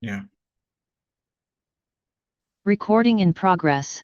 Ya. Recording in progress.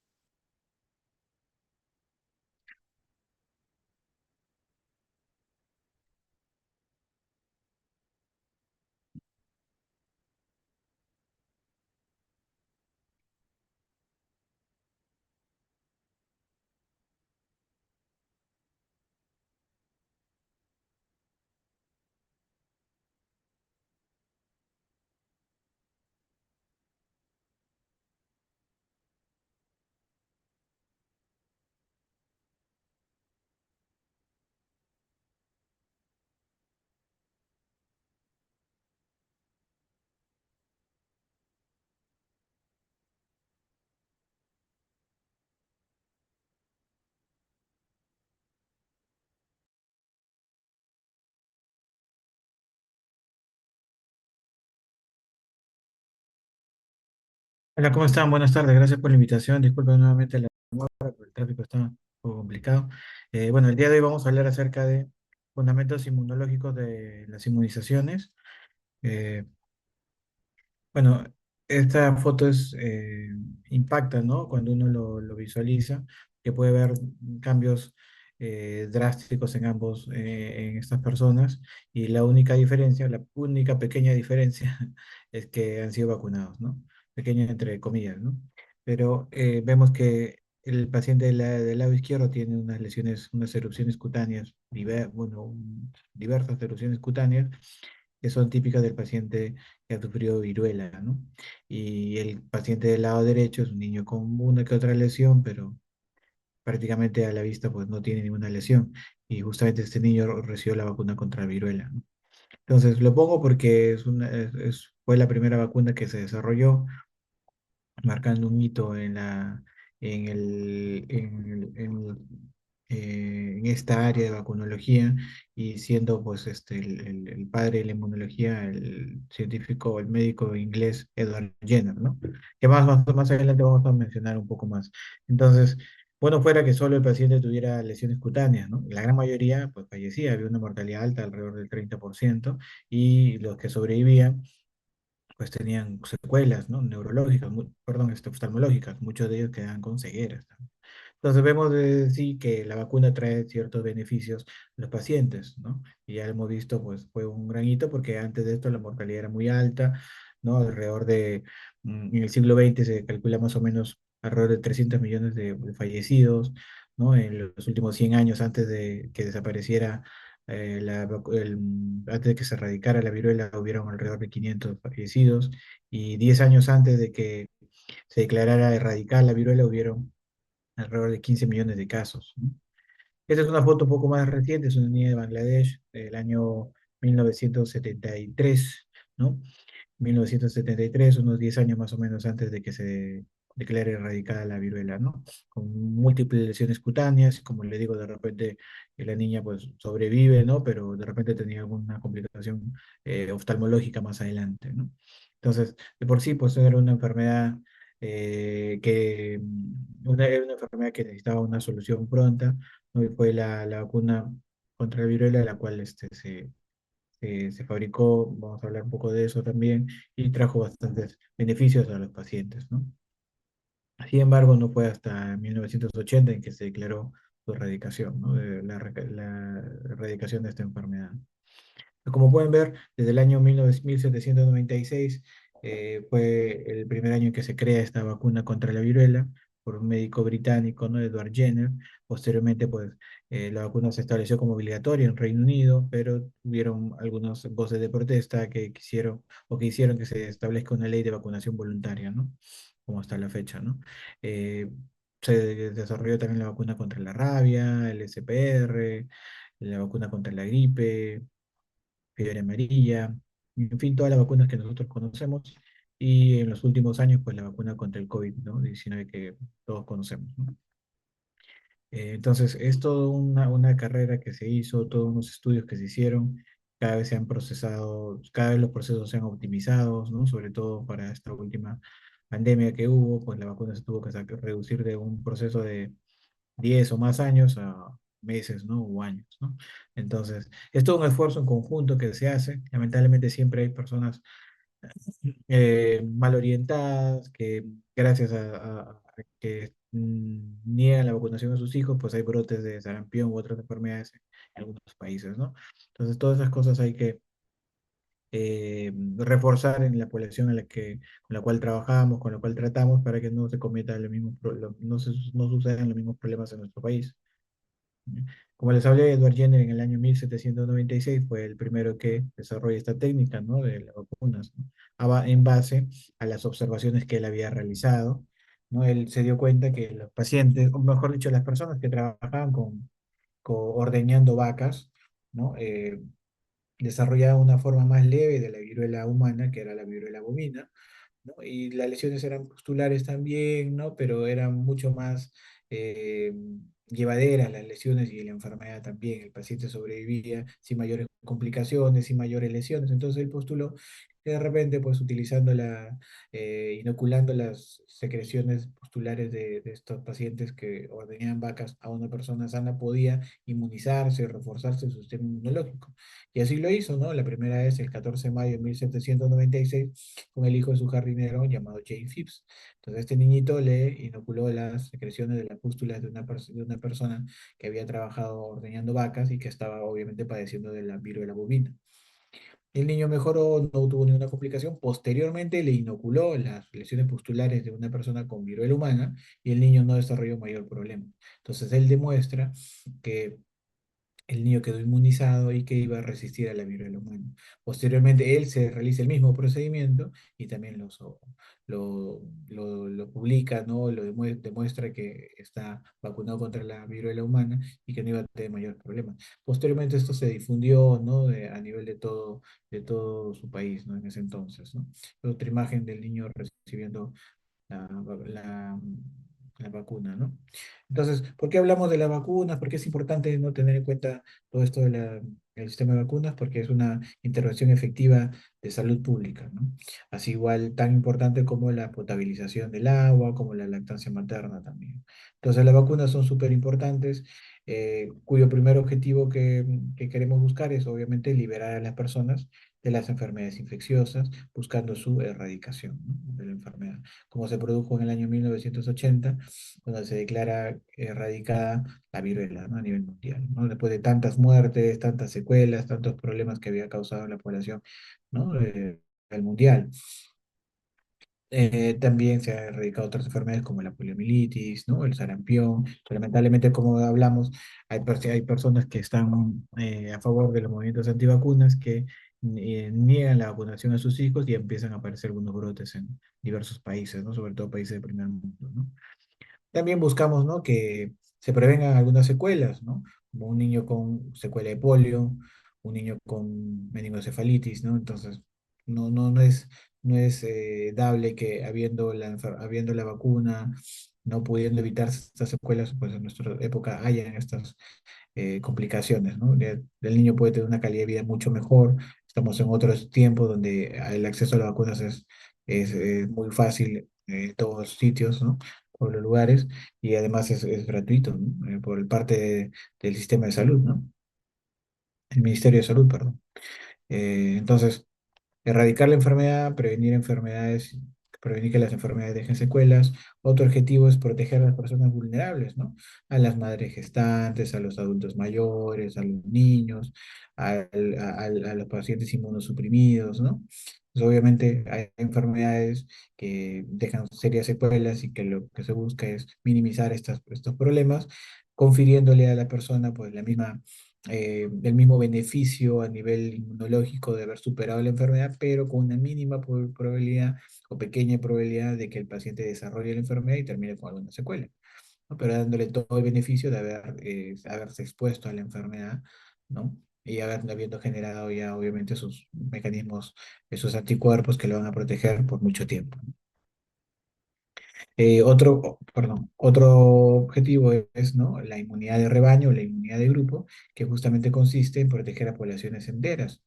Hola, ¿cómo están? Buenas tardes, gracias por la invitación. Disculpen nuevamente la demora, pero el tráfico está un poco complicado. Bueno, el día de hoy vamos a hablar acerca de fundamentos inmunológicos de las inmunizaciones. Eh, Bueno, esta foto impacta, ¿no? Cuando uno lo visualiza, que puede ver cambios drásticos en ambos, en estas personas, y la única diferencia, la única pequeña diferencia, es que han sido vacunados, ¿no? Pequeña entre comillas, ¿no? Pero vemos que el paciente del lado izquierdo tiene unas lesiones, unas erupciones cutáneas, bueno, diversas erupciones cutáneas, que son típicas del paciente que ha sufrido viruela, ¿no? Y el paciente del lado derecho es un niño con una que otra lesión, pero prácticamente a la vista pues no tiene ninguna lesión. Y justamente este niño recibió la vacuna contra la viruela, ¿no? Entonces lo pongo porque fue la primera vacuna que se desarrolló marcando un hito en esta área de vacunología y siendo pues el padre de la inmunología, el científico, el médico inglés Edward Jenner, ¿no? Que más adelante vamos a mencionar un poco más. Entonces, bueno, fuera que solo el paciente tuviera lesiones cutáneas, ¿no? La gran mayoría pues fallecía, había una mortalidad alta, alrededor del 30%, y los que sobrevivían pues tenían secuelas, ¿no? Neurológicas, perdón, oftalmológicas, muchos de ellos quedaban con cegueras, ¿no? Entonces vemos de sí que la vacuna trae ciertos beneficios a los pacientes, ¿no? Y ya hemos visto, pues fue un gran hito porque antes de esto la mortalidad era muy alta, ¿no? Alrededor en el siglo XX se calcula más o menos alrededor de 300 millones de fallecidos, ¿no? En los últimos 100 años antes de que desapareciera antes de que se erradicara la viruela, hubieron alrededor de 500 fallecidos, y 10 años antes de que se declarara erradicar la viruela, hubieron alrededor de 15 millones de casos, ¿no? Esta es una foto un poco más reciente, es una niña de Bangladesh del año 1973, ¿no? 1973, unos 10 años más o menos antes de que se declare erradicada la viruela, ¿no? Con múltiples lesiones cutáneas, como le digo, de repente la niña pues sobrevive, ¿no? Pero de repente tenía alguna complicación oftalmológica más adelante, ¿no? Entonces, de por sí, pues era una enfermedad era una enfermedad que necesitaba una solución pronta, ¿no? Y fue la vacuna contra la viruela, la cual se fabricó, vamos a hablar un poco de eso también, y trajo bastantes beneficios a los pacientes, ¿no? Sin embargo, no fue hasta 1980 en que se declaró su erradicación, ¿no? La erradicación de esta enfermedad. Como pueden ver, desde el año 1796 fue el primer año en que se crea esta vacuna contra la viruela por un médico británico, ¿no? Edward Jenner. Posteriormente, pues, la vacuna se estableció como obligatoria en Reino Unido, pero hubieron algunas voces de protesta que quisieron o que hicieron que se establezca una ley de vacunación voluntaria, ¿no? Como hasta la fecha, ¿no? Eh, Se desarrolló también la vacuna contra la rabia, el SPR, la vacuna contra la gripe, fiebre amarilla, en fin, todas las vacunas que nosotros conocemos, y en los últimos años, pues la vacuna contra el COVID, ¿no? 19 que todos conocemos, ¿no? Entonces, es toda una carrera que se hizo, todos unos estudios que se hicieron, cada vez se han procesado, cada vez los procesos se han optimizado, ¿no? Sobre todo para esta última pandemia que hubo, pues la vacuna se tuvo que reducir de un proceso de 10 o más años a meses, ¿no? O años, ¿no? Entonces, es todo un esfuerzo en conjunto que se hace. Lamentablemente siempre hay personas mal orientadas, que gracias a que niegan la vacunación a sus hijos, pues hay brotes de sarampión u otras enfermedades en algunos países, ¿no? Entonces, todas esas cosas hay que reforzar en la población con la cual trabajamos, con la cual tratamos, para que no se cometan los mismos, no sucedan los mismos problemas en nuestro país. Como les hablé, Edward Jenner en el año 1796 fue el primero que desarrolla esta técnica, ¿no? De las vacunas, ¿no? En base a las observaciones que él había realizado, ¿no? Él se dio cuenta que los pacientes, o mejor dicho, las personas que trabajaban ordeñando vacas, ¿no? Desarrollaban una forma más leve de la viruela humana, que era la viruela bovina, ¿no? Y las lesiones eran pustulares también, ¿no? Pero eran mucho más eh, llevaderas las lesiones y la enfermedad también. El paciente sobrevivía sin mayores complicaciones, sin mayores lesiones. Entonces él postuló que de repente, pues utilizando inoculando las secreciones pustulares de estos pacientes que ordeñaban vacas a una persona sana, podía inmunizarse y reforzarse su sistema inmunológico. Y así lo hizo, ¿no? La primera vez, el 14 de mayo de 1796 con el hijo de su jardinero llamado Jane Phipps. Entonces, este niñito le inoculó las secreciones de las pústulas de una persona que había trabajado ordeñando vacas y que estaba obviamente padeciendo de la viruela bovina. El niño mejoró, no tuvo ninguna complicación. Posteriormente le inoculó las lesiones pustulares de una persona con viruela humana y el niño no desarrolló mayor problema. Entonces, él demuestra que el niño quedó inmunizado y que iba a resistir a la viruela humana. Posteriormente, él se realiza el mismo procedimiento y también lo publica, ¿no? Demuestra que está vacunado contra la viruela humana y que no iba a tener mayor problema. Posteriormente, esto se difundió, ¿no? A nivel de todo su país, ¿no? En ese entonces, ¿no? Otra imagen del niño recibiendo la, la, la vacuna, ¿no? Entonces, ¿por qué hablamos de las vacunas? ¿Por qué es importante no tener en cuenta todo esto del sistema de vacunas? Porque es una intervención efectiva de salud pública, ¿no? Así igual tan importante como la potabilización del agua, como la lactancia materna también. Entonces, las vacunas son súper importantes, cuyo primer objetivo que queremos buscar es obviamente liberar a las personas de las enfermedades infecciosas, buscando su erradicación, ¿no? De la enfermedad, como se produjo en el año 1980, cuando se declara erradicada la viruela, ¿no? A nivel mundial, ¿no? Después de tantas muertes, tantas secuelas, tantos problemas que había causado en la población, ¿no? Del mundial. También se han erradicado otras enfermedades como la poliomielitis, ¿no? El sarampión. Pero lamentablemente, como hablamos, hay personas que están a favor de los movimientos antivacunas que niegan la vacunación a sus hijos y empiezan a aparecer algunos brotes en diversos países, ¿no? Sobre todo países de primer mundo, ¿no? También buscamos, ¿no? Que se prevengan algunas secuelas, ¿no? Como un niño con secuela de polio, un niño con meningocefalitis, ¿no? Entonces, no es dable que habiendo la vacuna, no pudiendo evitar estas secuelas, pues en nuestra época hayan estas complicaciones, ¿no? El niño puede tener una calidad de vida mucho mejor. Estamos en otros tiempos donde el acceso a las vacunas es muy fácil en todos sitios, ¿no? Por los lugares, y además es gratuito, ¿no? Por parte del sistema de salud, ¿no? El Ministerio de Salud, perdón. Entonces, erradicar la enfermedad, prevenir que las enfermedades dejen secuelas. Otro objetivo es proteger a las personas vulnerables, ¿no? A las madres gestantes, a los adultos mayores, a los niños, a los pacientes inmunosuprimidos, ¿no? Pues obviamente hay enfermedades que dejan serias secuelas y que lo que se busca es minimizar estos problemas, confiriéndole a la persona pues el mismo beneficio a nivel inmunológico de haber superado la enfermedad, pero con una mínima probabilidad o pequeña probabilidad de que el paciente desarrolle la enfermedad y termine con alguna secuela, ¿no? Pero dándole todo el beneficio de haberse expuesto a la enfermedad, ¿no? Y habiendo generado ya obviamente sus mecanismos, esos anticuerpos que lo van a proteger por mucho tiempo. Otro objetivo es, ¿no? La inmunidad de rebaño, la inmunidad de grupo, que justamente consiste en proteger a poblaciones enteras,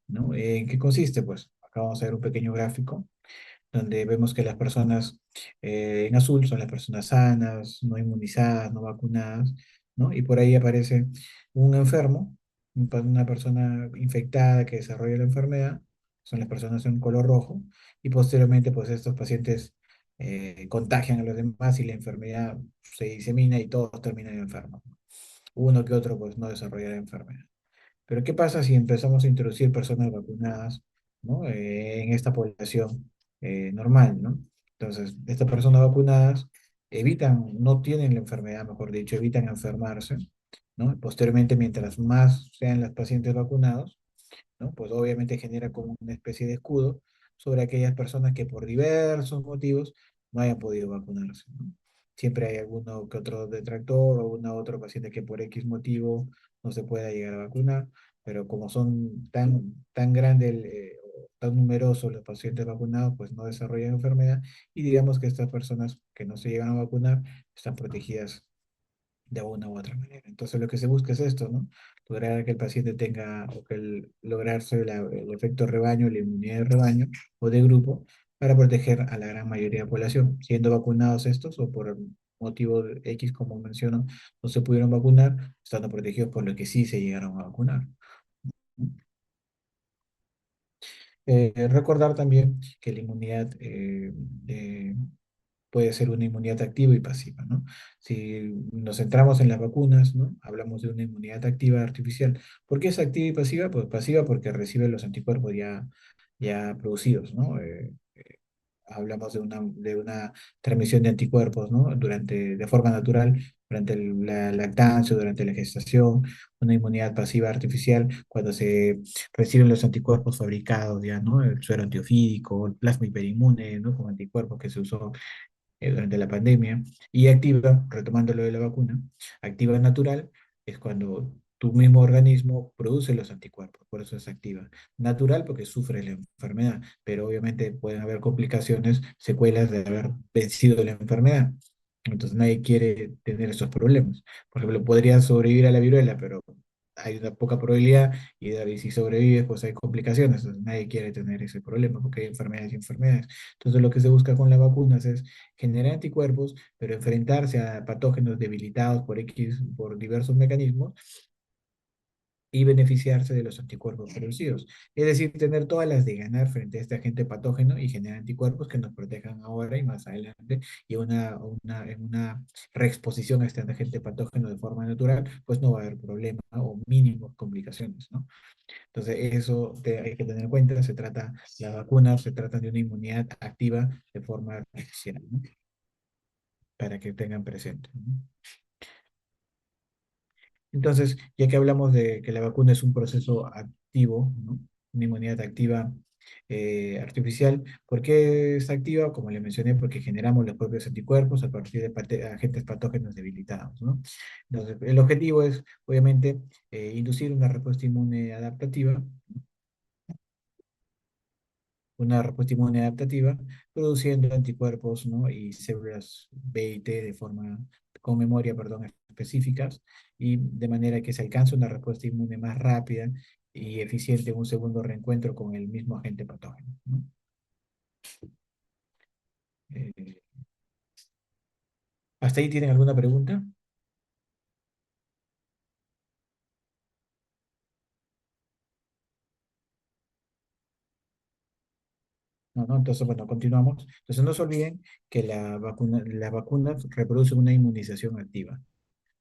¿no? ¿En qué consiste? Pues acá vamos a ver un pequeño gráfico donde vemos que las personas en azul son las personas sanas, no inmunizadas, no vacunadas, ¿no? Y por ahí aparece un enfermo, una persona infectada que desarrolla la enfermedad, son las personas en color rojo, y posteriormente pues estos pacientes contagian a los demás y la enfermedad se disemina y todos terminan enfermos. Uno que otro pues no desarrolla la enfermedad. Pero ¿qué pasa si empezamos a introducir personas vacunadas, ¿no? En esta población normal, ¿no? Entonces, estas personas vacunadas no tienen la enfermedad, mejor dicho, evitan enfermarse, ¿no? Posteriormente, mientras más sean los pacientes vacunados, ¿no? Pues obviamente genera como una especie de escudo sobre aquellas personas que por diversos motivos no hayan podido vacunarse, ¿no? Siempre hay alguno que otro detractor o una otro paciente que por X motivo no se pueda llegar a vacunar, pero como son tan grandes, o tan numerosos los pacientes vacunados, pues no desarrollan enfermedad, y digamos que estas personas que no se llegan a vacunar están protegidas de una u otra manera. Entonces lo que se busca es esto, ¿no? Lograr que el paciente tenga, o que lograrse el efecto rebaño, la inmunidad de rebaño o de grupo, para proteger a la gran mayoría de la población, siendo vacunados estos o por motivo de X, como menciono, no se pudieron vacunar, estando protegidos por lo que sí se llegaron a vacunar. Recordar también que la inmunidad eh, puede ser una inmunidad activa y pasiva, ¿no? Si nos centramos en las vacunas, ¿no? Hablamos de una inmunidad activa artificial. ¿Por qué es activa y pasiva? Pues pasiva porque recibe los anticuerpos ya producidos, ¿no? Hablamos de una transmisión de anticuerpos, ¿no? De forma natural, durante la lactancia, durante la gestación, una inmunidad pasiva artificial, cuando se reciben los anticuerpos fabricados ya, ¿no? El suero antiofídico, el plasma hiperinmune, ¿no? Como anticuerpos que se usó durante la pandemia. Y activa, retomando lo de la vacuna, activa natural es cuando tu mismo organismo produce los anticuerpos, por eso es activa. Natural porque sufre la enfermedad, pero obviamente pueden haber complicaciones, secuelas de haber vencido la enfermedad. Entonces nadie quiere tener esos problemas. Por ejemplo, podrías sobrevivir a la viruela, pero hay una poca probabilidad, y si sobrevives, pues hay complicaciones. Entonces nadie quiere tener ese problema porque hay enfermedades y enfermedades. Entonces lo que se busca con las vacunas es generar anticuerpos, pero enfrentarse a patógenos debilitados por diversos mecanismos, y beneficiarse de los anticuerpos producidos. Es decir, tener todas las de ganar frente a este agente patógeno y generar anticuerpos que nos protejan ahora y más adelante, y en una reexposición a este agente patógeno de forma natural, pues no va a haber problema o mínimo complicaciones, ¿no? Entonces, eso hay que tener en cuenta. Las vacunas se tratan de una inmunidad activa de forma artificial, ¿no? Para que tengan presente, ¿no? Entonces, ya que hablamos de que la vacuna es un proceso activo, ¿no? Una inmunidad activa artificial, ¿por qué es activa? Como le mencioné, porque generamos los propios anticuerpos a partir de agentes patógenos debilitados, ¿no? Entonces, el objetivo es, obviamente, inducir una respuesta inmune adaptativa, produciendo anticuerpos, ¿no? Y células B y T con memoria, perdón, específicas, y de manera que se alcance una respuesta inmune más rápida y eficiente en un segundo reencuentro con el mismo agente patógeno, ¿no? Eh, ¿Hasta ahí tienen alguna pregunta? No, no, entonces, bueno, continuamos. Entonces, no se olviden que la vacuna reproduce una inmunización activa.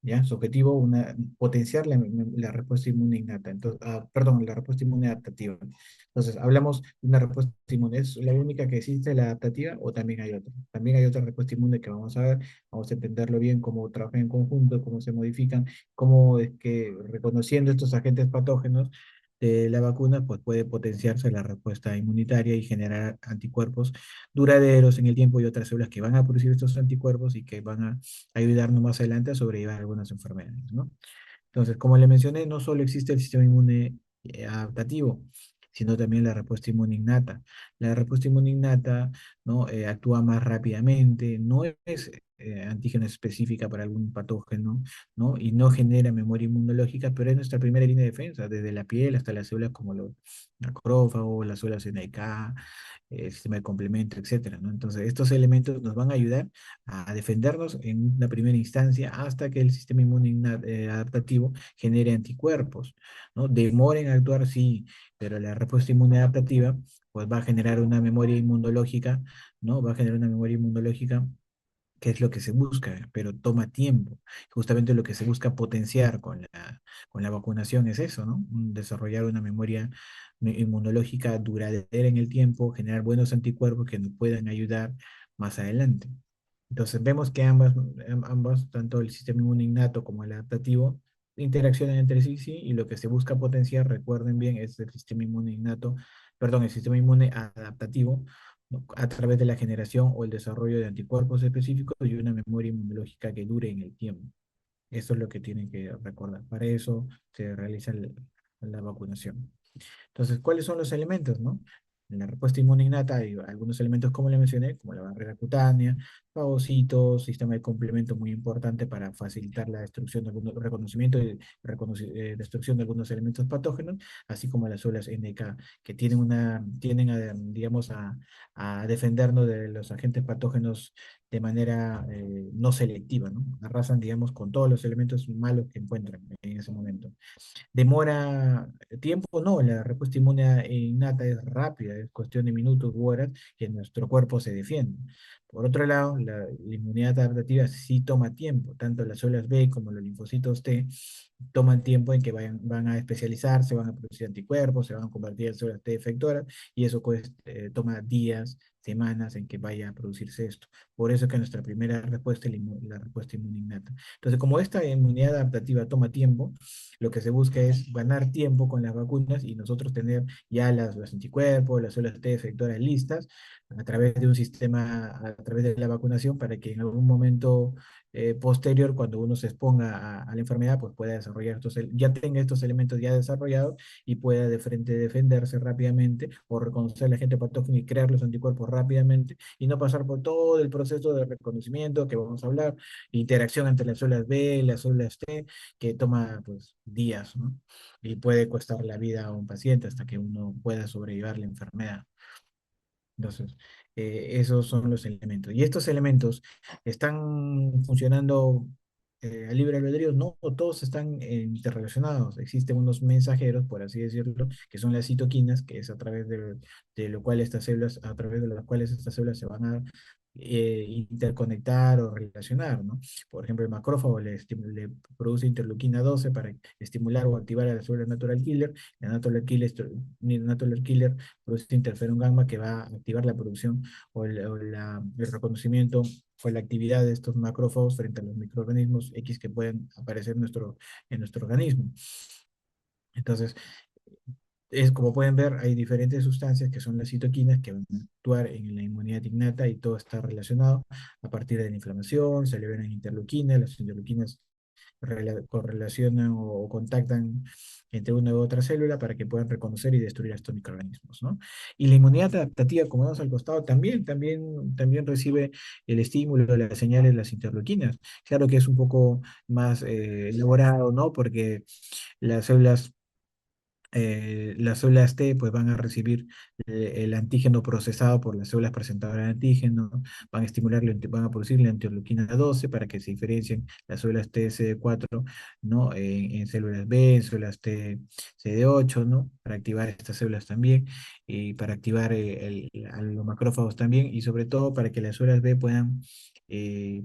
¿Ya? Su objetivo, potenciar la respuesta inmune innata, entonces, perdón, la respuesta inmune adaptativa. Entonces, hablamos de una respuesta inmune, ¿es la única que existe, la adaptativa, o también hay otra? También hay otra respuesta inmune que vamos a ver, vamos a entenderlo bien, cómo trabajan en conjunto, cómo se modifican, cómo es que reconociendo estos agentes patógenos de la vacuna, pues puede potenciarse la respuesta inmunitaria y generar anticuerpos duraderos en el tiempo, y otras células que van a producir estos anticuerpos y que van a ayudarnos más adelante a sobrellevar algunas enfermedades, ¿no? Entonces, como le mencioné, no solo existe el sistema inmune adaptativo, sino también la respuesta inmune innata. La respuesta inmune innata, ¿no? Actúa más rápidamente, no es antígeno específica para algún patógeno, ¿no? Y no genera memoria inmunológica, pero es nuestra primera línea de defensa, desde la piel hasta las células como los macrófagos, las células NK, el sistema de complemento, etcétera, ¿no? Entonces, estos elementos nos van a ayudar a defendernos en una primera instancia hasta que el sistema inmune adaptativo genere anticuerpos, ¿no? Demora en actuar, sí, pero la respuesta inmune adaptativa pues va a generar una memoria inmunológica, ¿no? Va a generar una memoria inmunológica que es lo que se busca, pero toma tiempo. Justamente lo que se busca potenciar con la vacunación es eso, ¿no? Desarrollar una memoria inmunológica duradera en el tiempo, generar buenos anticuerpos que nos puedan ayudar más adelante. Entonces vemos que ambas, tanto el sistema inmune innato como el adaptativo, interaccionan entre sí, sí, y lo que se busca potenciar, recuerden bien, es el sistema inmune innato, perdón, el sistema inmune adaptativo, ¿no? A través de la generación o el desarrollo de anticuerpos específicos y una memoria inmunológica que dure en el tiempo. Eso es lo que tienen que recordar. Para eso se realiza la vacunación. Entonces, ¿cuáles son los elementos, no? En la respuesta inmune innata hay algunos elementos, como le mencioné, como la barrera cutánea, fagocitos, sistema de complemento muy importante para facilitar la destrucción de algunos, reconocimiento y destrucción de algunos elementos patógenos, así como las células NK, que tienen a, digamos, a defendernos de los agentes patógenos de manera no selectiva, ¿no? Arrasan, digamos, con todos los elementos malos que encuentran en ese momento. ¿Demora tiempo? No, la respuesta inmune innata es rápida, es cuestión de minutos u horas que nuestro cuerpo se defiende. Por otro lado, la inmunidad adaptativa sí toma tiempo, tanto las células B como los linfocitos T toman tiempo en que van a especializarse, van a producir anticuerpos, se van a convertir en células T efectoras y eso pues, toma días, semanas en que vaya a producirse esto. Por eso que nuestra primera respuesta es la respuesta inmune innata. Entonces, como esta inmunidad adaptativa toma tiempo, lo que se busca es ganar tiempo con las vacunas y nosotros tener ya los anticuerpos, las células T efectoras listas a través de un sistema, a través de la vacunación, para que en algún momento posterior, cuando uno se exponga a la enfermedad, pues pueda desarrollar ya tenga estos elementos ya desarrollados y pueda de frente defenderse rápidamente o reconocer al agente patógeno y crear los anticuerpos rápidamente y no pasar por todo el proceso de reconocimiento que vamos a hablar, interacción entre las células B, las células T, que toma pues días, ¿no? Y puede costar la vida a un paciente hasta que uno pueda sobrellevar la enfermedad. Entonces, esos son los elementos. ¿Y estos elementos están funcionando a libre albedrío? No, todos están interrelacionados. Existen unos mensajeros, por así decirlo, que son las citoquinas, que es a través de lo cual estas células, a través de las cuales estas células se van a interconectar o relacionar, ¿no? Por ejemplo, el macrófago le produce interleuquina 12 para estimular o activar a la célula natural killer. Natural killer produce interferón gamma que va a activar la producción el reconocimiento o la actividad de estos macrófagos frente a los microorganismos X que pueden aparecer en nuestro organismo. Entonces, como pueden ver, hay diferentes sustancias que son las citoquinas que van a actuar en la inmunidad innata y todo está relacionado a partir de la inflamación, se liberan interleuquinas, las interleuquinas correlacionan o contactan entre una u otra célula para que puedan reconocer y destruir a estos microorganismos, ¿no? Y la inmunidad adaptativa, como vemos al costado, también recibe el estímulo de las señales de las interleuquinas. Claro que es un poco más elaborado, ¿no? Porque las las células T pues van a recibir el antígeno procesado por las células presentadoras de antígeno, van a estimular, van a producir la interleuquina 12 para que se diferencien las células T CD4, ¿no? En células B, en células T CD8, ¿no? Para activar estas células también y para activar a los macrófagos también y sobre todo para que las células B puedan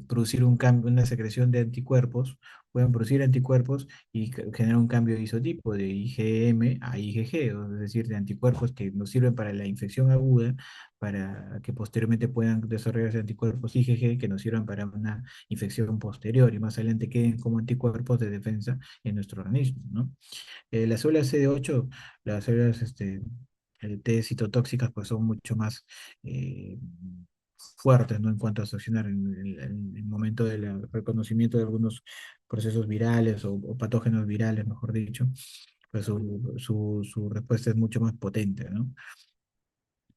producir un cambio, una secreción de anticuerpos, puedan producir anticuerpos y genera un cambio de isotipo de IgM a IgG, es decir, de anticuerpos que nos sirven para la infección aguda, para que posteriormente puedan desarrollarse anticuerpos IgG que nos sirvan para una infección posterior y más adelante queden como anticuerpos de defensa en nuestro organismo, ¿no? Las células CD8, las células el T citotóxicas, pues son mucho más fuertes, ¿no? En cuanto a accionar en el momento del reconocimiento de algunos procesos virales o patógenos virales, mejor dicho, pues su respuesta es mucho más potente, ¿no?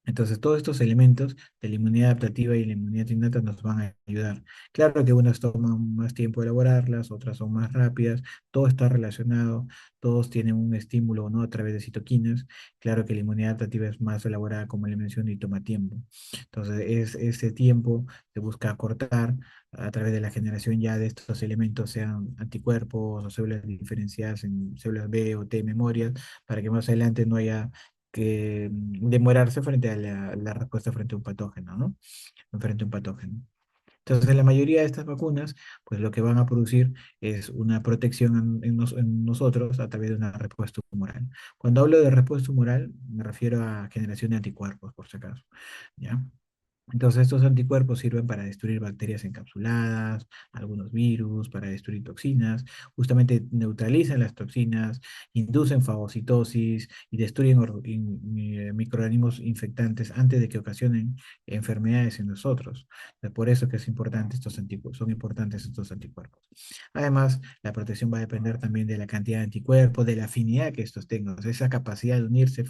Entonces, todos estos elementos de la inmunidad adaptativa y la inmunidad innata nos van a ayudar. Claro que unas toman más tiempo elaborarlas, otras son más rápidas, todo está relacionado, todos tienen un estímulo, ¿no? A través de citoquinas. Claro que la inmunidad adaptativa es más elaborada, como le mencioné, y toma tiempo. Entonces, ese tiempo se busca acortar a través de la generación ya de estos elementos, sean anticuerpos o células diferenciadas en células B o T memorias, para que más adelante no haya que demorarse frente a la respuesta frente a un patógeno, ¿no? Frente a un patógeno. Entonces, la mayoría de estas vacunas, pues lo que van a producir es una protección en nosotros a través de una respuesta humoral. Cuando hablo de respuesta humoral, me refiero a generación de anticuerpos, por si acaso, ¿ya? Entonces, estos anticuerpos sirven para destruir bacterias encapsuladas, algunos virus, para destruir toxinas, justamente neutralizan las toxinas, inducen fagocitosis y destruyen microorganismos infectantes antes de que ocasionen enfermedades en nosotros. Por eso que es importante estos anticuerpos, son importantes estos anticuerpos. Además, la protección va a depender también de la cantidad de anticuerpos, de la afinidad que estos tengan, o sea, esa capacidad de unirse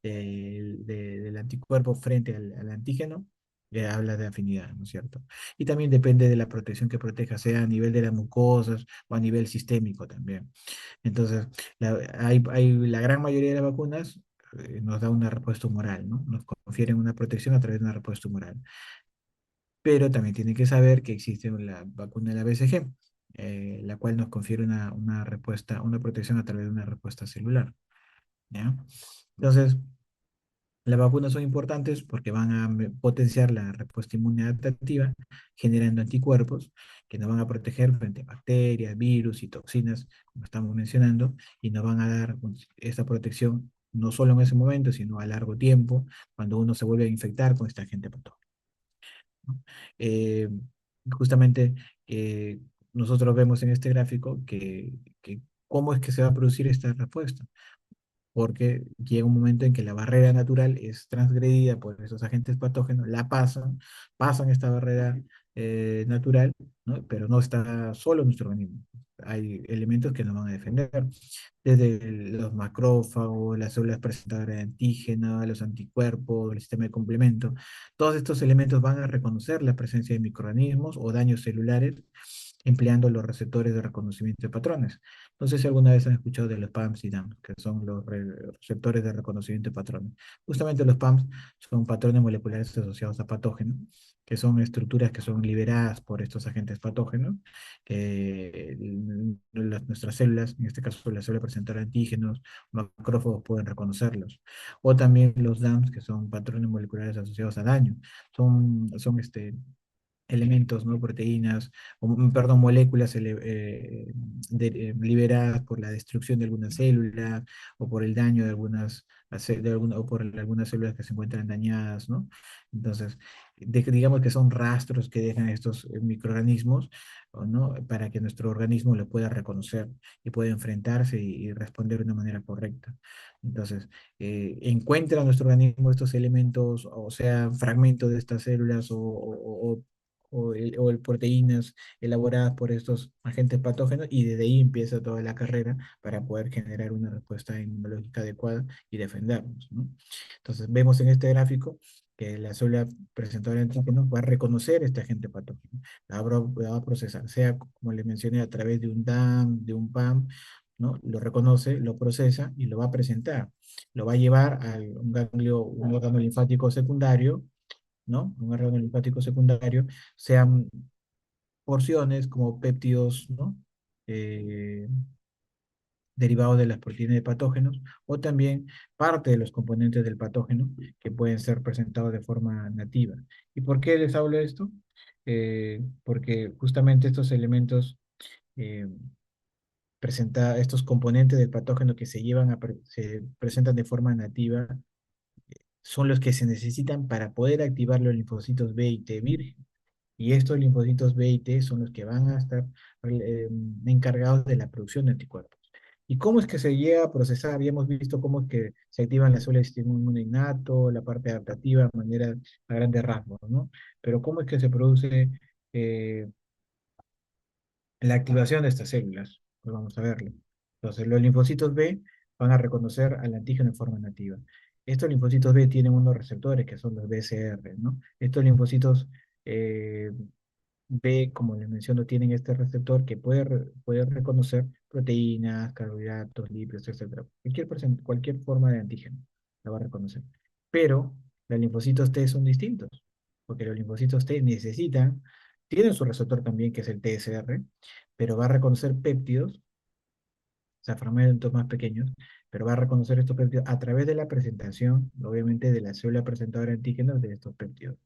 del anticuerpo frente al antígeno, habla de afinidad, ¿no es cierto? Y también depende de la protección que proteja, sea a nivel de las mucosas o a nivel sistémico también. Entonces, la gran mayoría de las vacunas nos da una respuesta humoral, ¿no? Nos confieren una protección a través de una respuesta humoral. Pero también tienen que saber que existe la vacuna de la BCG, la cual nos confiere una respuesta, una protección a través de una respuesta celular, ¿ya? Entonces, las vacunas son importantes porque van a potenciar la respuesta inmune adaptativa, generando anticuerpos que nos van a proteger frente a bacterias, virus y toxinas, como estamos mencionando, y nos van a dar esta protección no solo en ese momento, sino a largo tiempo, cuando uno se vuelve a infectar con esta agente patógeno, ¿no? Eh, Justamente nosotros vemos en este gráfico que cómo es que se va a producir esta respuesta, porque llega un momento en que la barrera natural es transgredida por esos agentes patógenos, pasan esta barrera natural, ¿no? Pero no está solo nuestro organismo. Hay elementos que nos van a defender, desde los macrófagos, las células presentadoras de antígeno, los anticuerpos, el sistema de complemento. Todos estos elementos van a reconocer la presencia de microorganismos o daños celulares empleando los receptores de reconocimiento de patrones. No sé si alguna vez han escuchado de los PAMs y DAMs, que son los receptores de reconocimiento de patrones. Justamente los PAMs son patrones moleculares asociados a patógenos, que son estructuras que son liberadas por estos agentes patógenos, que nuestras células, en este caso la célula presentadora de antígenos, macrófagos pueden reconocerlos. O también los DAMs, que son patrones moleculares asociados a daño. Son elementos, ¿no? Proteínas, perdón, moléculas liberadas por la destrucción de alguna célula o por el daño de o por algunas células que se encuentran dañadas, ¿no? Entonces, digamos que son rastros que dejan estos microorganismos, ¿no? Para que nuestro organismo lo pueda reconocer y pueda enfrentarse y responder de una manera correcta. Entonces, encuentra nuestro organismo estos elementos, o sea, fragmentos de estas células o proteínas elaboradas por estos agentes patógenos, y desde ahí empieza toda la carrera para poder generar una respuesta inmunológica adecuada y defendernos, ¿no? Entonces vemos en este gráfico que la célula presentadora de antígenos va a reconocer este agente patógeno, la va a procesar, sea como le mencioné, a través de un DAM, de un PAM, ¿no? Lo reconoce, lo procesa y lo va a presentar. Lo va a llevar a un órgano linfático secundario, ¿no? Un órgano linfático secundario, sean porciones como péptidos, ¿no? Eh, Derivados de las proteínas de patógenos, o también parte de los componentes del patógeno que pueden ser presentados de forma nativa. ¿Y por qué les hablo de esto? Porque justamente estos elementos, eh, estos componentes del patógeno que se presentan de forma nativa, son los que se necesitan para poder activar los linfocitos B y T virgen. Y estos linfocitos B y T son los que van a estar encargados de la producción de anticuerpos. ¿Y cómo es que se llega a procesar? Habíamos visto cómo es que se activan las células del sistema inmune innato, la parte adaptativa de manera a grandes rasgos, ¿no? Pero ¿cómo es que se produce eh, la activación de estas células? Pues vamos a verlo. Entonces, los linfocitos B van a reconocer al antígeno en forma nativa. Estos linfocitos B tienen unos receptores que son los BCR, ¿no? Estos linfocitos eh, B, como les menciono, tienen este receptor que puede reconocer proteínas, carbohidratos, lípidos, etcétera. Cualquier forma de antígeno la va a reconocer. Pero los linfocitos T son distintos, porque los linfocitos T tienen su receptor también, que es el TSR, pero va a reconocer péptidos, o sea, fragmentos más pequeños, pero va a reconocer estos péptidos a través de la presentación, obviamente, de la célula presentadora de antígenos de estos péptidos,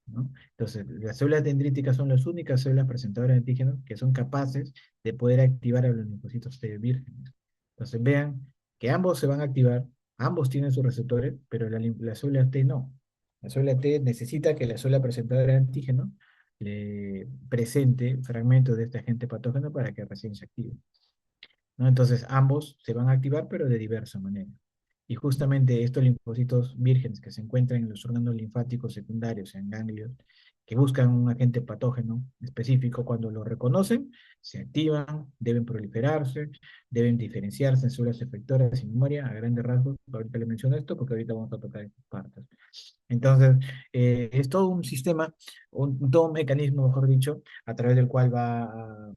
¿no? Entonces, las células dendríticas son las únicas células presentadoras de antígenos que son capaces de poder activar a los linfocitos T vírgenes. Entonces, vean que ambos se van a activar, ambos tienen sus receptores, pero la célula T no. La célula T necesita que la célula presentadora de antígeno le presente fragmentos de este agente patógeno para que recién se active, ¿no? Entonces, ambos se van a activar, pero de diversa manera. Y justamente estos linfocitos vírgenes que se encuentran en los órganos linfáticos secundarios, en ganglios, que buscan un agente patógeno específico, cuando lo reconocen, se activan, deben proliferarse, deben diferenciarse en células efectoras y memoria, a grandes rasgos. Ahorita le menciono esto porque ahorita vamos a tocar estas partes. Entonces, es todo un sistema, todo un mecanismo, mejor dicho, a través del cual va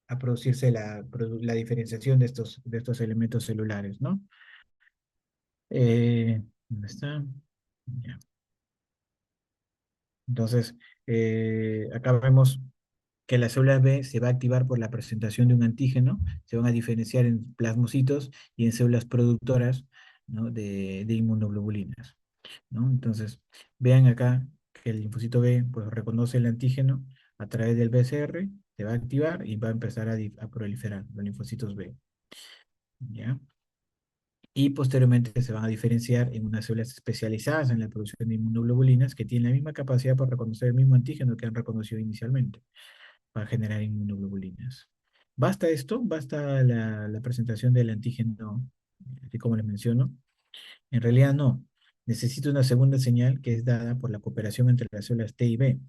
a producirse la diferenciación de estos elementos celulares, ¿no? ¿Dónde está? Ya. Entonces, acá vemos que la célula B se va a activar por la presentación de un antígeno, se van a diferenciar en plasmocitos y en células productoras, ¿no? de inmunoglobulinas, ¿no? Entonces, vean acá que el linfocito B pues, reconoce el antígeno a través del BCR, se va a activar y va a empezar a proliferar los linfocitos B, ¿ya? Y posteriormente se van a diferenciar en unas células especializadas en la producción de inmunoglobulinas que tienen la misma capacidad para reconocer el mismo antígeno que han reconocido inicialmente, para generar inmunoglobulinas. ¿Basta esto? ¿Basta la presentación del antígeno, así como les menciono? En realidad no. Necesito una segunda señal que es dada por la cooperación entre las células T y B.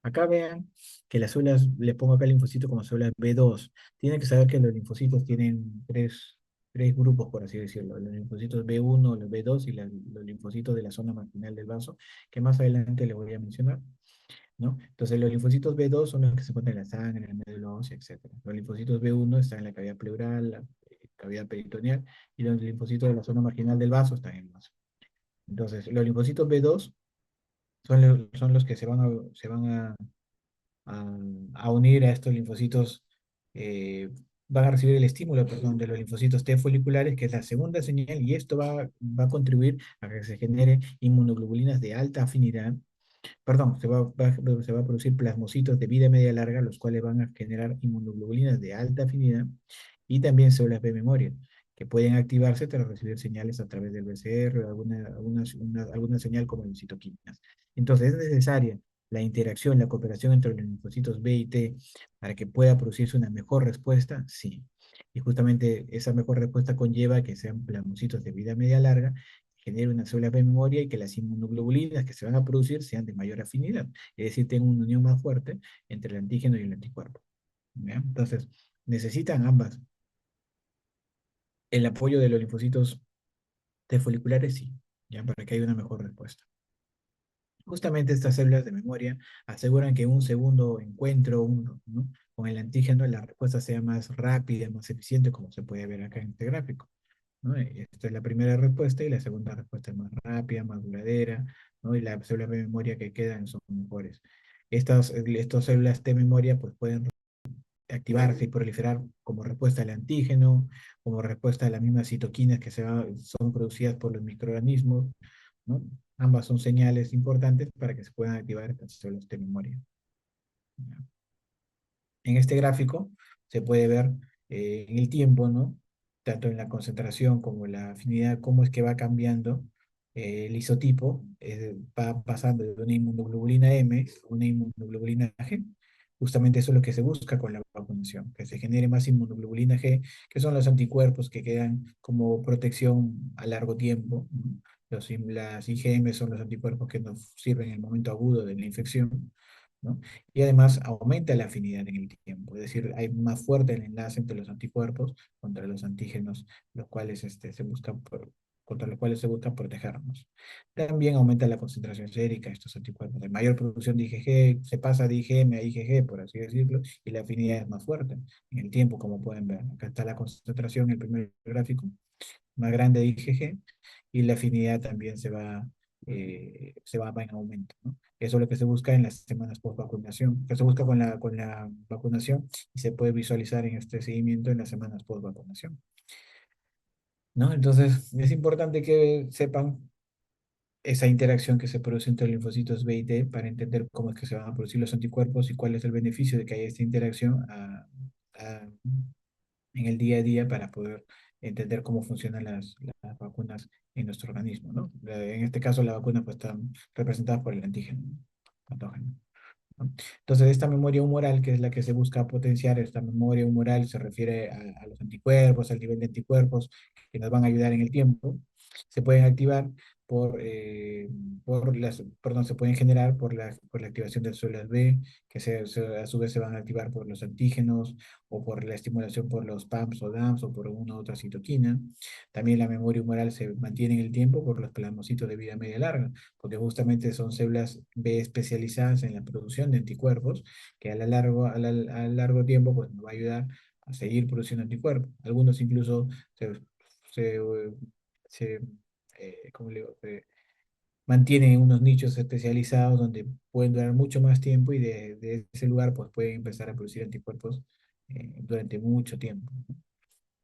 Acá vean que las células, les pongo acá el linfocito como células B2. Tienen que saber que los linfocitos tienen tres grupos, por así decirlo. Los linfocitos B1, los B2 y los linfocitos de la zona marginal del vaso, que más adelante les voy a mencionar, ¿no? Entonces, los linfocitos B2 son los que se encuentran en la sangre, en el médula ósea, etc. Los linfocitos B1 están en la cavidad pleural, la cavidad peritoneal, y los linfocitos de la zona marginal del vaso están en el vaso. Entonces, los linfocitos B2 son los que a, a unir a estos linfocitos, van a recibir el estímulo, perdón, de los linfocitos T foliculares, que es la segunda señal, y esto va a contribuir a que se genere inmunoglobulinas de alta afinidad. Perdón, se va a producir plasmocitos de vida media larga, los cuales van a generar inmunoglobulinas de alta afinidad y también células de memoria, que pueden activarse tras recibir señales a través del BCR o alguna señal como en citoquinas. Entonces, es necesaria la interacción, la cooperación entre los linfocitos B y T para que pueda producirse una mejor respuesta, sí. Y justamente esa mejor respuesta conlleva que sean plasmocitos de vida media larga, genere una célula de memoria y que las inmunoglobulinas que se van a producir sean de mayor afinidad, es decir, tengan una unión más fuerte entre el antígeno y el anticuerpo, ¿ya? Entonces, necesitan ambas el apoyo de los linfocitos T foliculares, sí, ya para que haya una mejor respuesta. Justamente estas células de memoria aseguran que un segundo encuentro ¿no? con el antígeno la respuesta sea más rápida, más eficiente, como se puede ver acá en este gráfico, ¿no? Esta es la primera respuesta y la segunda respuesta es más rápida, más duradera, ¿no? Y las células de memoria que quedan son mejores. Estas células de memoria pues, pueden activarse y proliferar como respuesta al antígeno, como respuesta a las mismas citoquinas que son producidas por los microorganismos, ¿no? Ambas son señales importantes para que se puedan activar estas células de memoria. En este gráfico se puede ver en el tiempo, ¿no? Tanto en la concentración como en la afinidad, cómo es que va cambiando el isotipo, va pasando de una inmunoglobulina M a una inmunoglobulina G. Justamente eso es lo que se busca con la vacunación, que se genere más inmunoglobulina G, que son los anticuerpos que quedan como protección a largo tiempo, ¿no? Las IgM son los anticuerpos que nos sirven en el momento agudo de la infección, ¿no? Y además aumenta la afinidad en el tiempo, es decir, hay más fuerte el enlace entre los anticuerpos contra los antígenos, los cuales se buscan contra los cuales se busca protegernos. También aumenta la concentración sérica de estos anticuerpos. Hay mayor producción de IgG, se pasa de IgM a IgG, por así decirlo, y la afinidad es más fuerte en el tiempo, como pueden ver. Acá está la concentración, el primer gráfico, más grande de IgG, y la afinidad también va en aumento, ¿no? Eso es lo que se busca en las semanas post vacunación, que se busca con la vacunación y se puede visualizar en este seguimiento en las semanas post vacunación, ¿no? Entonces, es importante que sepan esa interacción que se produce entre linfocitos B y T para entender cómo es que se van a producir los anticuerpos y cuál es el beneficio de que haya esta interacción a- en el día a día para poder entender cómo funcionan las vacunas en nuestro organismo, ¿no? En este caso, la vacuna pues, está representada por el antígeno, ¿no? Patógeno, ¿no? Entonces, esta memoria humoral, que es la que se busca potenciar, esta memoria humoral se refiere a los anticuerpos, al nivel de anticuerpos que nos van a ayudar en el tiempo, se pueden activar perdón, se pueden generar por la activación de células B, que a su vez se van a activar por los antígenos o por la estimulación por los PAMs o DAMs o por una u otra citoquina. También la memoria humoral se mantiene en el tiempo por los plasmocitos de vida media larga, porque justamente son células B especializadas en la producción de anticuerpos, que a largo tiempo pues, nos va a ayudar a seguir produciendo anticuerpos. Algunos incluso se, se ¿cómo le digo? Mantienen en unos nichos especializados donde pueden durar mucho más tiempo y de ese lugar pues pueden empezar a producir anticuerpos durante mucho tiempo,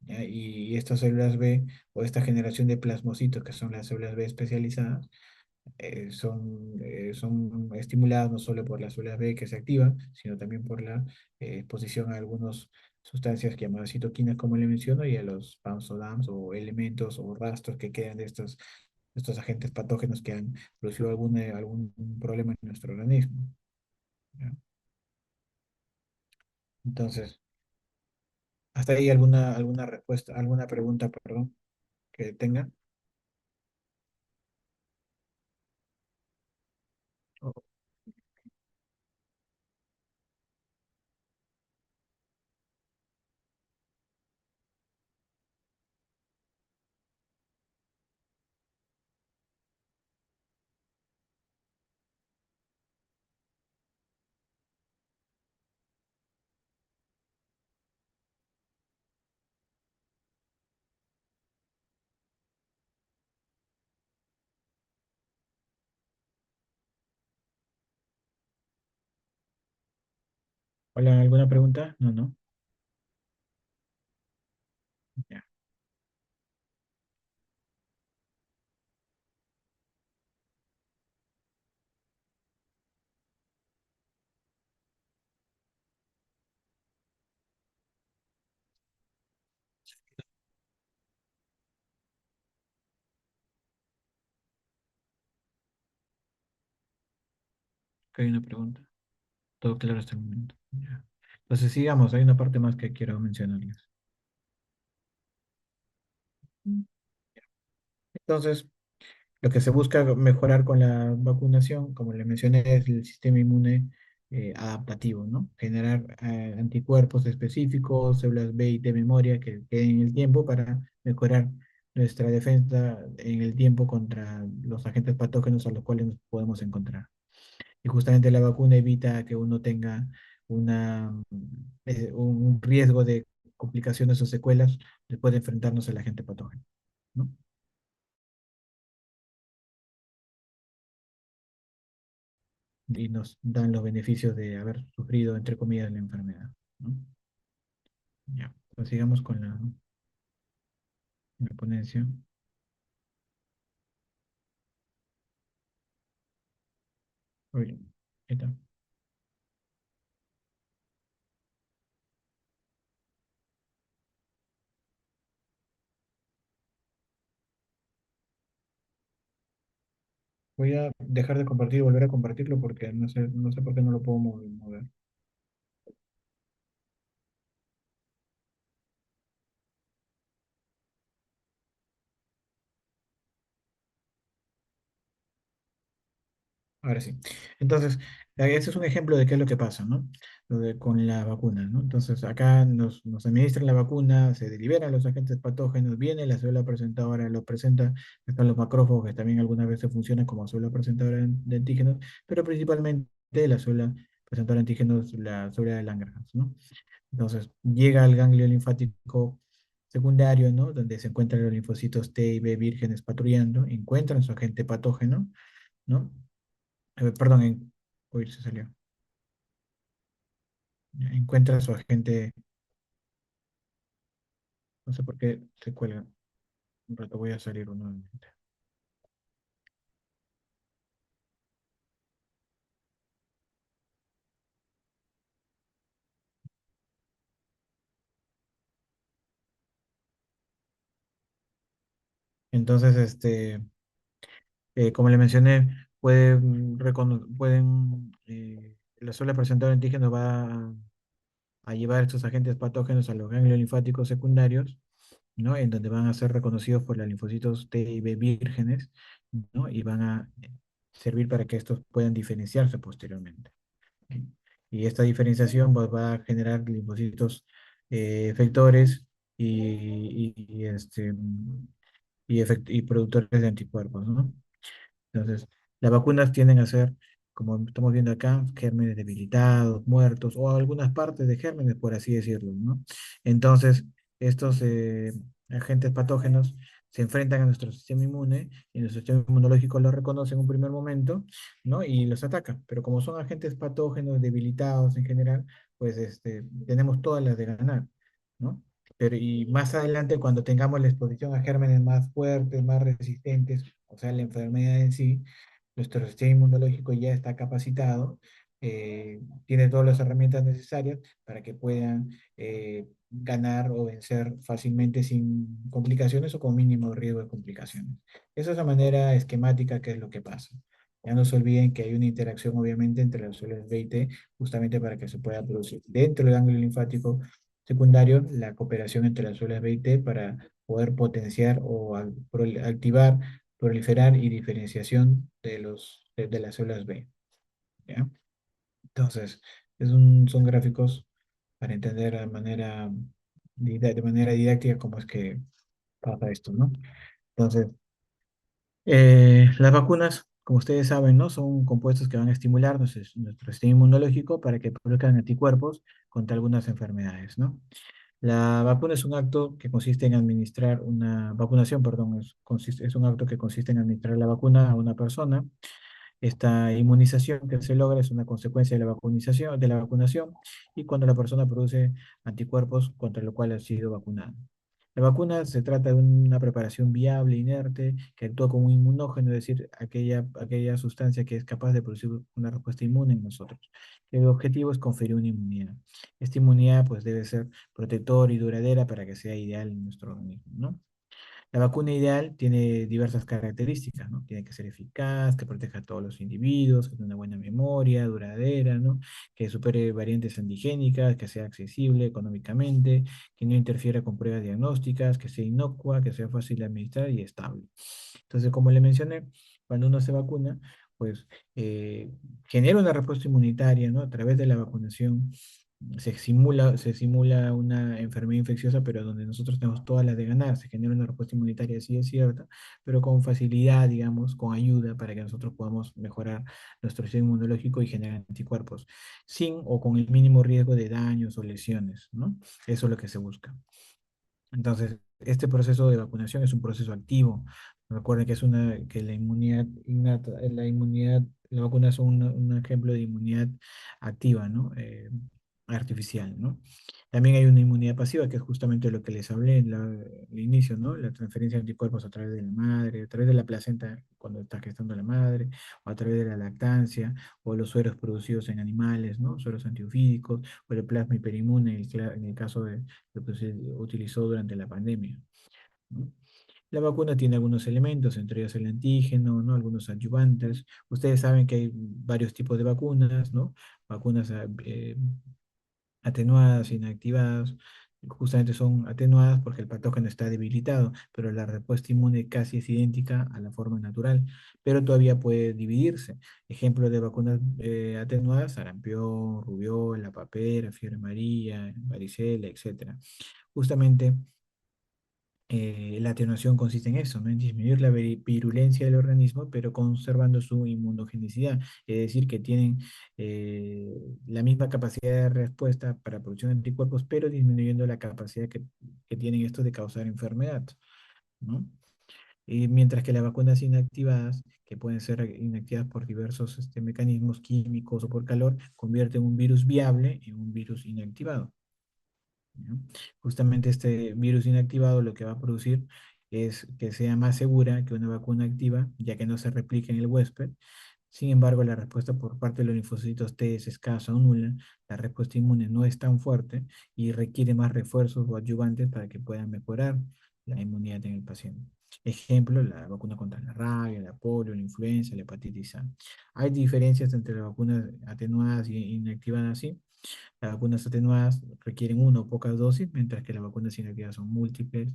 ¿ya? Y estas células B o esta generación de plasmocitos, que son las células B especializadas, son estimuladas no solo por las células B que se activan, sino también por la exposición a algunas sustancias llamadas citoquinas, como le menciono, y a los PAMs o DAMs o elementos o rastros que quedan de estos agentes patógenos que han producido algún problema en nuestro organismo, ¿ya? Entonces, ¿hasta ahí alguna respuesta, alguna pregunta, perdón, que tenga? Ok, hola, ¿alguna pregunta? No, no. Ya. Hay una pregunta. Todo claro hasta el momento. Ya. Entonces, sigamos. Hay una parte más que quiero mencionarles. Mm. Entonces, lo que se busca mejorar con la vacunación, como le mencioné, es el sistema inmune adaptativo, ¿no? Generar anticuerpos específicos, células B y T memoria que queden en el tiempo para mejorar nuestra defensa en el tiempo contra los agentes patógenos a los cuales nos podemos encontrar. Y justamente la vacuna evita que uno tenga un riesgo de complicaciones o secuelas después de enfrentarnos al agente patógeno, ¿no? Y nos dan los beneficios de haber sufrido, entre comillas, la enfermedad, ¿no? Ya, pues sigamos con la ponencia. Oye, ahí está. Voy a dejar de compartir y volver a compartirlo porque no sé por qué no lo puedo mover. Ahora sí. Entonces, ese es un ejemplo de qué es lo que pasa, ¿no? Con la vacuna, ¿no? Entonces, acá nos administran la vacuna, se deliberan los agentes patógenos, viene la célula presentadora, lo presenta, están los macrófagos que también algunas veces funcionan como célula presentadora de antígenos, pero principalmente la célula presentadora de antígenos, la célula de Langerhans, ¿no? Entonces, llega al ganglio linfático secundario, ¿no? Donde se encuentran los linfocitos T y B vírgenes patrullando, encuentran su agente patógeno, ¿no? Perdón, uy, se salió. Encuentra a su agente, no sé por qué se cuelga. Un rato voy a salir nuevamente. Entonces, como le mencioné, la sola presentadora de antígenos va a llevar estos agentes patógenos a los ganglios linfáticos secundarios, ¿no? En donde van a ser reconocidos por los linfocitos T y B vírgenes, ¿no? Y van a servir para que estos puedan diferenciarse posteriormente. Y esta diferenciación pues, va a generar linfocitos efectores y productores de anticuerpos, ¿no? Entonces, las vacunas tienden a ser, como estamos viendo acá, gérmenes debilitados, muertos, o algunas partes de gérmenes, por así decirlo, ¿no? Entonces, estos agentes patógenos se enfrentan a nuestro sistema inmune y nuestro sistema inmunológico los reconoce en un primer momento, ¿no? Y los ataca. Pero como son agentes patógenos debilitados en general, pues tenemos todas las de ganar, ¿no? Pero y más adelante, cuando tengamos la exposición a gérmenes más fuertes, más resistentes, o sea, la enfermedad en sí, nuestro sistema inmunológico ya está capacitado, tiene todas las herramientas necesarias para que puedan ganar o vencer fácilmente sin complicaciones o con mínimo riesgo de complicaciones. Esa es la manera esquemática que es lo que pasa. Ya no se olviden que hay una interacción obviamente entre las células B y T justamente para que se pueda producir dentro del ganglio linfático secundario la cooperación entre las células B y T para poder potenciar o activar, proliferar y diferenciación de las células B. ¿Ya? Entonces, son gráficos para entender de manera didáctica cómo es que pasa esto, ¿no? Entonces, las vacunas, como ustedes saben, ¿no? Son compuestos que van a estimular nuestro sistema inmunológico para que produzcan anticuerpos contra algunas enfermedades, ¿no? La vacuna es un acto que consiste en administrar una vacunación, perdón, es un acto que consiste en administrar la vacuna a una persona. Esta inmunización que se logra es una consecuencia de la vacunación y cuando la persona produce anticuerpos contra lo cual ha sido vacunada. La vacuna se trata de una preparación viable, inerte, que actúa como un inmunógeno, es decir, aquella sustancia que es capaz de producir una respuesta inmune en nosotros. El objetivo es conferir una inmunidad. Esta inmunidad pues debe ser protectora y duradera para que sea ideal en nuestro organismo, ¿no? La vacuna ideal tiene diversas características, ¿no? Tiene que ser eficaz, que proteja a todos los individuos, que tenga una buena memoria, duradera, ¿no? Que supere variantes antigénicas, que sea accesible económicamente, que no interfiera con pruebas diagnósticas, que sea inocua, que sea fácil de administrar y estable. Entonces, como le mencioné, cuando uno se vacuna, pues genera una respuesta inmunitaria, ¿no? A través de la vacunación se simula una enfermedad infecciosa, pero donde nosotros tenemos todas las de ganar, se genera una respuesta inmunitaria, sí es cierta, pero con facilidad, digamos, con ayuda para que nosotros podamos mejorar nuestro sistema inmunológico y generar anticuerpos, sin o con el mínimo riesgo de daños o lesiones, ¿no? Eso es lo que se busca. Entonces, este proceso de vacunación es un proceso activo. Recuerden que la inmunidad innata, la vacuna es un ejemplo de inmunidad activa, ¿no? Artificial, ¿no? También hay una inmunidad pasiva, que es justamente lo que les hablé al inicio, ¿no? La transferencia de anticuerpos a través de la madre, a través de la placenta cuando está gestando la madre, o a través de la lactancia, o los sueros producidos en animales, ¿no? Sueros antiofídicos, o el plasma hiperinmune en el caso de lo que se utilizó durante la pandemia, ¿no? La vacuna tiene algunos elementos, entre ellos el antígeno, ¿no? Algunos adyuvantes. Ustedes saben que hay varios tipos de vacunas, ¿no? Vacunas atenuadas, inactivadas. Justamente son atenuadas porque el patógeno está debilitado, pero la respuesta inmune casi es idéntica a la forma natural, pero todavía puede dividirse. Ejemplos de vacunas atenuadas: sarampión, rubiola, papera, fiebre amarilla, varicela, etcétera. Justamente la atenuación consiste en eso, ¿no? En disminuir la virulencia del organismo, pero conservando su inmunogenicidad, es decir, que tienen eh, la misma capacidad de respuesta para producción de anticuerpos, pero disminuyendo la capacidad que tienen estos de causar enfermedad, ¿no? Y mientras que las vacunas inactivadas, que pueden ser inactivadas por diversos mecanismos químicos o por calor, convierten un virus viable en un virus inactivado. ¿No? Justamente este virus inactivado lo que va a producir es que sea más segura que una vacuna activa, ya que no se replica en el huésped. Sin embargo, la respuesta por parte de los linfocitos T es escasa o nula, la respuesta inmune no es tan fuerte y requiere más refuerzos o adyuvantes para que puedan mejorar la inmunidad en el paciente. Ejemplo, la vacuna contra la rabia, la polio, la influenza, la hepatitis A. Hay diferencias entre las vacunas atenuadas y inactivadas, sí. Las vacunas atenuadas requieren una o pocas dosis, mientras que las vacunas inactivadas son múltiples.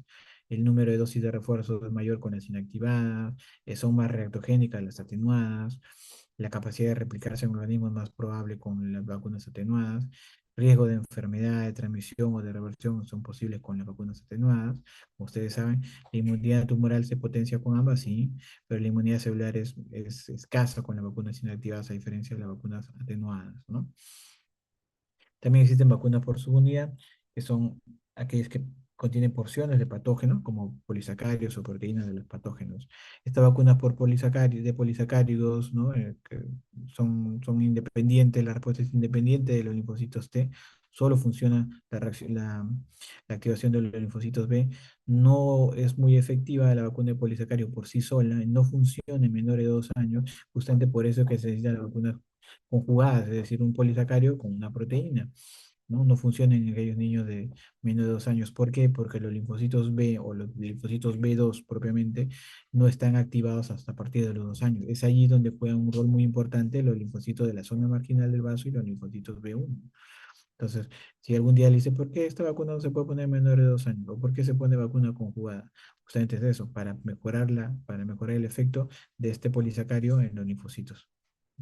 El número de dosis de refuerzo es mayor con las inactivadas, son más reactogénicas las atenuadas, la capacidad de replicarse en organismos es más probable con las vacunas atenuadas, riesgo de enfermedad, de transmisión o de reversión son posibles con las vacunas atenuadas. Como ustedes saben, la inmunidad tumoral se potencia con ambas, sí, pero la inmunidad celular es escasa con las vacunas inactivadas a diferencia de las vacunas atenuadas, ¿no? También existen vacunas por subunidad, que son aquellas que contienen porciones de patógenos, como polisacáridos o proteínas de los patógenos. Estas vacunas por polisacáridos, de polisacáridos, ¿no? Que son independientes, la respuesta es independiente de los linfocitos T, solo funciona la activación de los linfocitos B. No es muy efectiva la vacuna de polisacárido por sí sola, no funciona en menores de 2 años, justamente por eso que se necesitan las vacunas conjugadas, es decir, un polisacario con una proteína. ¿No? No funcionan en aquellos niños de menos de 2 años. ¿Por qué? Porque los linfocitos B o los linfocitos B2 propiamente no están activados hasta a partir de los 2 años. Es allí donde juegan un rol muy importante los linfocitos de la zona marginal del vaso y los linfocitos B1. Entonces, si algún día le dice, ¿por qué esta vacuna no se puede poner en menores de 2 años? ¿O por qué se pone vacuna conjugada? Justamente es eso, para mejorar el efecto de este polisacario en los linfocitos.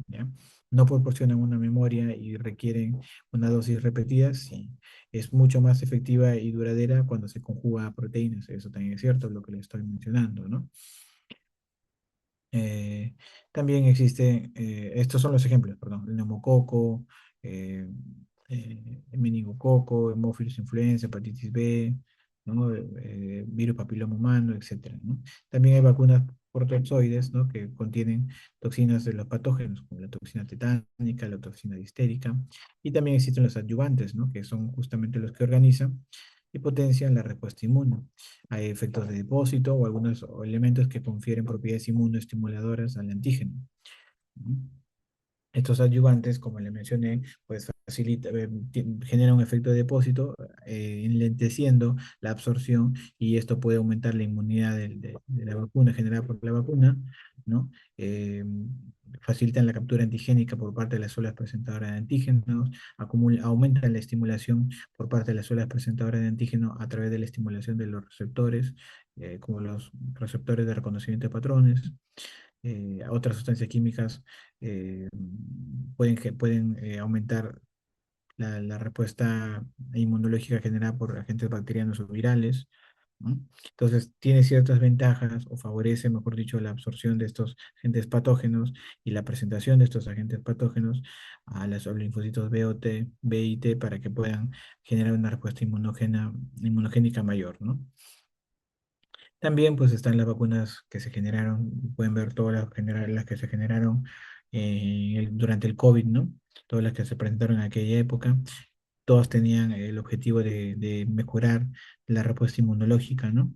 ¿Ya? No proporcionan una memoria y requieren una dosis repetida, sí. Es mucho más efectiva y duradera cuando se conjuga a proteínas. Eso también es cierto, lo que le estoy mencionando, ¿no? Eh, También existe, estos son los ejemplos, perdón, el neumococo, eh, el meningococo, hemófilos influenza, hepatitis B, ¿no? Virus papiloma humano, etcétera, ¿no? También hay vacunas protozoides, ¿no? Que contienen toxinas de los patógenos, como la toxina tetánica, la toxina distérica, y también existen los adyuvantes, ¿no? Que son justamente los que organizan y potencian la respuesta inmune. Hay efectos de depósito o algunos elementos que confieren propiedades inmunoestimuladoras al antígeno, ¿no? Estos adyuvantes, como le mencioné, pues generan un efecto de depósito, enlenteciendo la absorción y esto puede aumentar la inmunidad de la vacuna generada por la vacuna, ¿no? Eh, Facilitan la captura antigénica por parte de las células presentadoras de antígenos, aumentan la estimulación por parte de las células presentadoras de antígeno a través de la estimulación de los receptores, como los receptores de reconocimiento de patrones. Otras sustancias químicas eh, pueden aumentar la respuesta inmunológica generada por agentes bacterianos o virales, ¿no? Entonces, tiene ciertas ventajas o favorece, mejor dicho, la absorción de estos agentes patógenos y la presentación de estos agentes patógenos a los linfocitos B, o T, B y T para que puedan generar una respuesta inmunogénica mayor, ¿no? También pues están las vacunas que se generaron, pueden ver todas las que se generaron durante el COVID, ¿no? Todas las que se presentaron en aquella época, todas tenían el objetivo de mejorar la respuesta inmunológica, ¿no?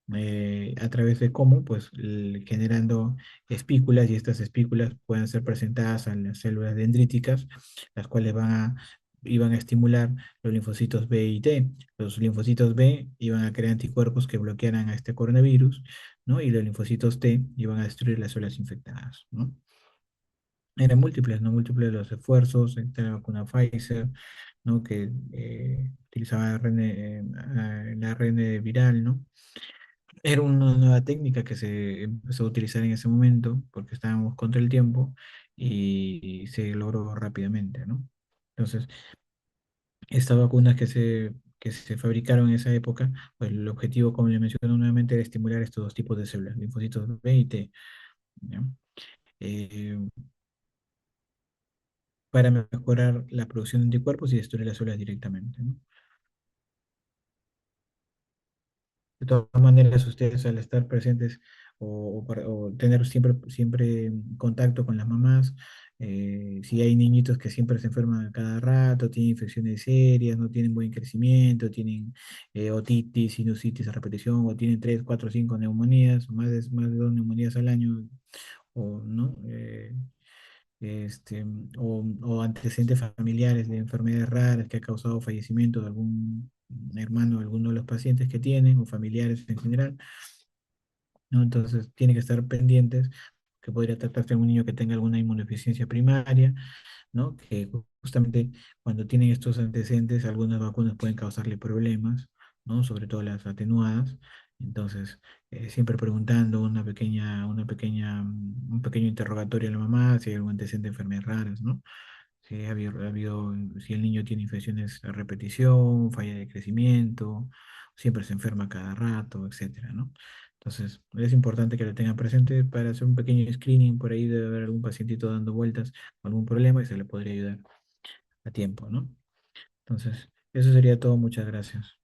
A través de cómo, pues generando espículas y estas espículas pueden ser presentadas a las células dendríticas, las cuales iban a estimular los linfocitos B y T. Los linfocitos B iban a crear anticuerpos que bloquearan a este coronavirus, ¿no? Y los linfocitos T iban a destruir las células infectadas, ¿no? Eran múltiples, no múltiples los esfuerzos, entre la vacuna Pfizer, ¿no? Que utilizaba el ARN viral, ¿no? Era una nueva técnica que se empezó a utilizar en ese momento porque estábamos contra el tiempo y se logró rápidamente, ¿no? Entonces, estas vacunas que se fabricaron en esa época, pues el objetivo, como le mencioné nuevamente, era estimular estos dos tipos de células, linfocitos B y T, ¿ya? Eh, para mejorar la producción de anticuerpos y destruir las células directamente, ¿no? De todas maneras, ustedes al estar presentes o tener siempre contacto con las mamás, si hay niñitos que siempre se enferman a cada rato, tienen infecciones serias, no tienen buen crecimiento, tienen otitis, sinusitis a repetición, o tienen 3, 4, 5 neumonías, o más de 2 neumonías al año, o, ¿no? Este, o antecedentes familiares de enfermedades raras que ha causado fallecimiento de algún hermano de alguno de los pacientes que tienen o familiares en general, ¿no? Entonces, tiene que estar pendientes que podría tratarse de un niño que tenga alguna inmunodeficiencia primaria, ¿no? Que justamente cuando tienen estos antecedentes, algunas vacunas pueden causarle problemas, ¿no? Sobre todo las atenuadas. Entonces, siempre preguntando un pequeño interrogatorio a la mamá si hay algún antecedente de enfermedades raras, ¿no? Si el niño tiene infecciones a repetición, falla de crecimiento, siempre se enferma cada rato, etcétera, ¿no? Entonces, es importante que lo tengan presente para hacer un pequeño screening. Por ahí debe haber algún pacientito dando vueltas con algún problema y se le podría ayudar a tiempo, ¿no? Entonces, eso sería todo. Muchas gracias.